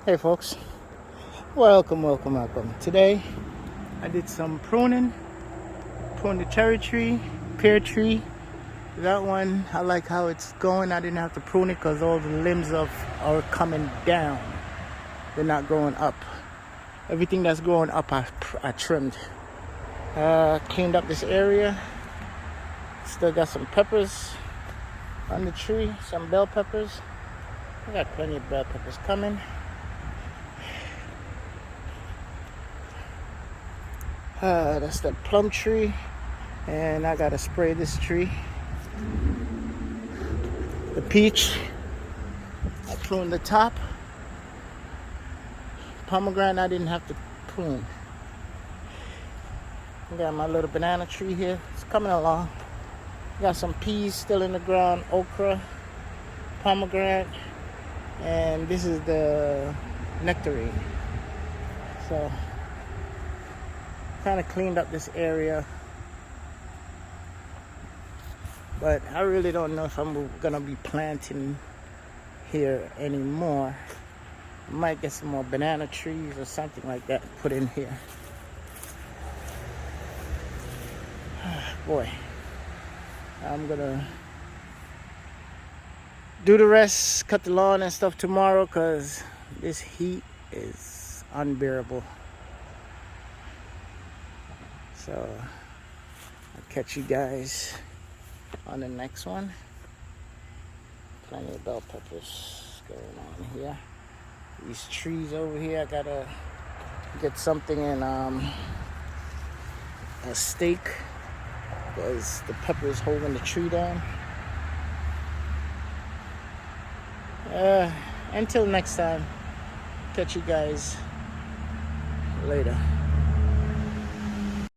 Hey folks, welcome. Today I did some pruning, pruned the cherry tree, pear tree. That one, I like how it's going. I didn't have to prune it because all the limbs are coming down. They're not growing up. Everything that's growing up I trimmed. Cleaned up this area. Still got some peppers on the tree, some bell peppers. I got plenty of bell peppers coming. That's the plum tree, and I gotta spray this tree. The peach, I pruned the top. Pomegranate, I didn't have to prune. I got my little banana tree here. It's coming along. Got some peas still in the ground, okra, pomegranate, and this is the nectarine. So, kind of cleaned up this area, but I really don't know if I'm gonna be planting here anymore. I might get some more banana trees or something like that put in here. Boy, I'm gonna do the rest, cut the lawn and stuff tomorrow because this heat is unbearable. So I'll catch you guys on the next one. Plenty of bell peppers going on here. These trees over here, I gotta get something in a stake because the pepper is holding the tree down. Until next time, catch you guys later.